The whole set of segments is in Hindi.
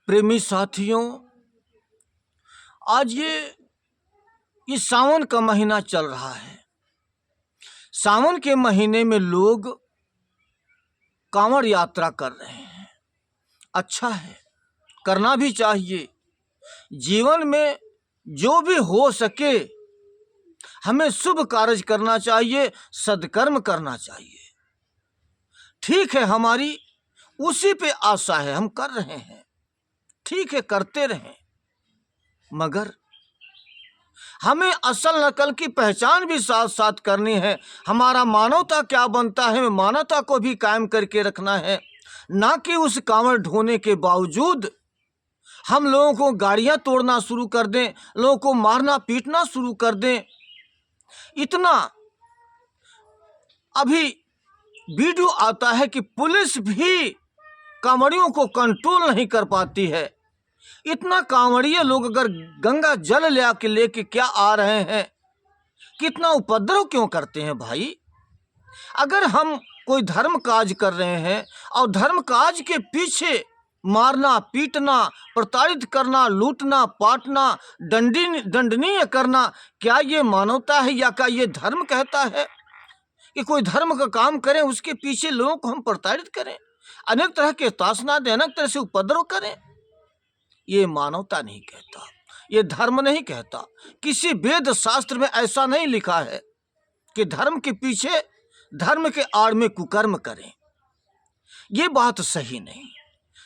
प्रेमी साथियों, आज ये सावन का महीना चल रहा है। सावन के महीने में लोग कांवड़ यात्रा कर रहे हैं। अच्छा है, करना भी चाहिए। जीवन में जो भी हो सके हमें शुभ कार्य करना चाहिए, सद्कर्म करना चाहिए। ठीक है, हमारी उसी पे आशा है, हम कर रहे हैं। ठीक है, करते रहें, मगर हमें असल नकल की पहचान भी साथ साथ करनी है। हमारा मानवता क्या बनता है, मानवता को भी कायम करके रखना है। ना कि उस कांवड़ ढोने के बावजूद हम लोगों को गाड़ियां तोड़ना शुरू कर दें, लोगों को मारना पीटना शुरू कर दें। इतना अभी वीडियो आता है कि पुलिस भी कांवड़ियों को कंट्रोल नहीं कर पाती है। इतना कांवड़िए लोग अगर गंगा जल लेके क्या आ रहे हैं, कितना उपद्रव क्यों करते हैं भाई। अगर हम कोई धर्म काज कर रहे हैं और धर्म काज के पीछे मारना पीटना, प्रताड़ित करना, लूटना पाटना, दंडनीय करना, क्या ये मानवता है या क्या ये धर्म कहता है कि कोई धर्म का काम करें उसके पीछे लोगों को हम प्रताड़ित करें, अनेक तरह के ताशना दें, अनेक तरह से उपद्रव करें? ये मानवता नहीं कहता, ये धर्म नहीं कहता। किसी वेद शास्त्र में ऐसा नहीं लिखा है कि धर्म के पीछे, धर्म के आड़ में कुकर्म करें। ये बात सही नहीं।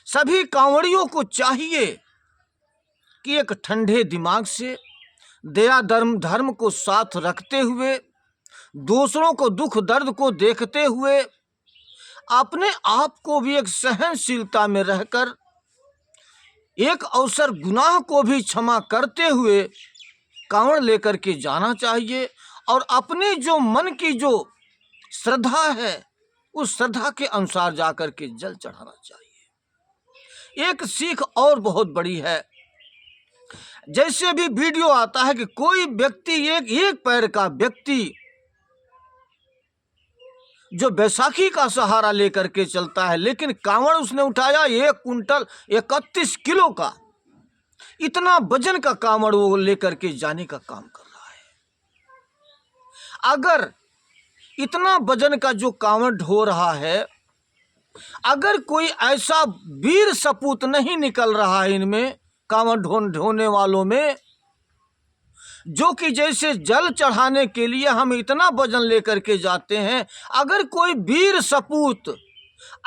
सभी कांवड़ियों को चाहिए कि एक ठंडे दिमाग से दया धर्म को साथ रखते हुए, दूसरों को दुख दर्द को देखते हुए, अपने आप को भी एक सहनशीलता में रहकर एक अवसर गुनाह को भी क्षमा करते हुए कांवड़ लेकर के जाना चाहिए। और अपनी जो मन की जो श्रद्धा है उस श्रद्धा के अनुसार जाकर के जल चढ़ाना चाहिए। एक सीख और बहुत बड़ी है। जैसे भी वीडियो आता है कि कोई व्यक्ति, एक पैर का व्यक्ति जो बैसाखी का सहारा लेकर के चलता है, लेकिन कांवड़ उसने उठाया 1 कुंटल 31 किलो का, इतना वजन का कांवड़ वो लेकर के जाने का काम कर रहा है। अगर इतना वजन का जो कांवड़ ढो रहा है, अगर कोई ऐसा वीर सपूत नहीं निकल रहा है इनमें, कांवड़ ढोने वालों में, जो कि जैसे जल चढ़ाने के लिए हम इतना वजन लेकर के जाते हैं, अगर कोई वीर सपूत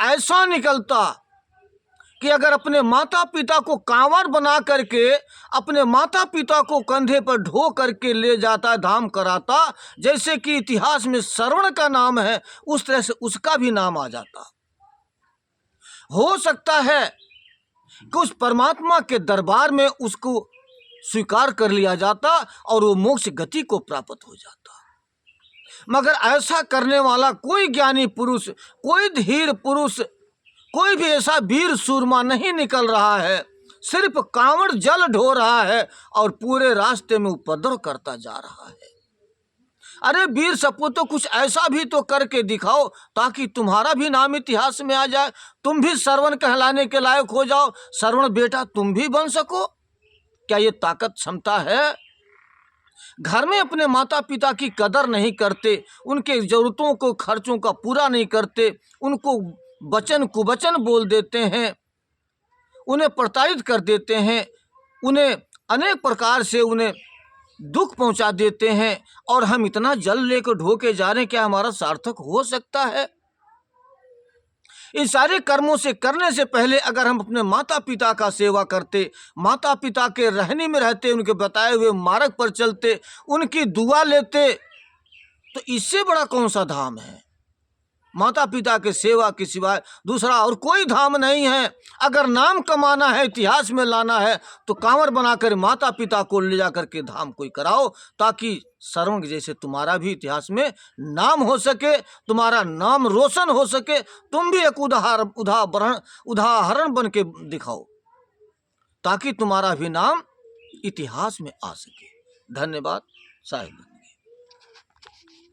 ऐसा निकलता कि अगर अपने माता पिता को कांवड़ बना करके अपने माता पिता को कंधे पर ढो करके ले जाता, धाम कराता, जैसे कि इतिहास में श्रवण का नाम है, उस तरह से उसका भी नाम आ जाता। हो सकता है कि उस परमात्मा के दरबार में उसको स्वीकार कर लिया जाता और वो मोक्ष गति को प्राप्त हो जाता। मगर ऐसा करने वाला कोई ज्ञानी पुरुष, कोई धीर पुरुष, कोई भी ऐसा वीर सूरमा नहीं निकल रहा है। सिर्फ कांवड़ जल ढो रहा है और पूरे रास्ते में उपद्रव करता जा रहा है। अरे वीर सपूतों, कुछ ऐसा भी तो करके दिखाओ ताकि तुम्हारा भी नाम इतिहास में आ जाए, तुम भी श्रवण कहलाने के लायक हो जाओ, श्रवण बेटा तुम भी बन सको। क्या ये ताकत क्षमता है? घर में अपने माता पिता की कदर नहीं करते, उनके जरूरतों को, खर्चों का पूरा नहीं करते, उनको वचन कुवचन बोल देते हैं, उन्हें प्रताड़ित कर देते हैं, उन्हें अनेक प्रकार से उन्हें दुख पहुंचा देते हैं, और हम इतना जल लेकर ढो के जा रहे हैं, क्या हमारा सार्थक हो सकता है? इन सारे कर्मों से करने से पहले अगर हम अपने माता पिता का सेवा करते, माता पिता के रहने में रहते, उनके बताए हुए मार्ग पर चलते, उनकी दुआ लेते, तो इससे बड़ा कौन सा धाम है? माता पिता के सेवा के सिवाय दूसरा और कोई धाम नहीं है। अगर नाम कमाना है, इतिहास में लाना है, तो कांवड़ बनाकर माता पिता को ले जाकर के धाम कोई कराओ, ताकि श्रवण जैसे तुम्हारा भी इतिहास में नाम हो सके, तुम्हारा नाम रोशन हो सके, तुम भी एक उदाहरण बन के दिखाओ, ताकि तुम्हारा भी नाम इतिहास में आ सके। धन्यवाद साहिब।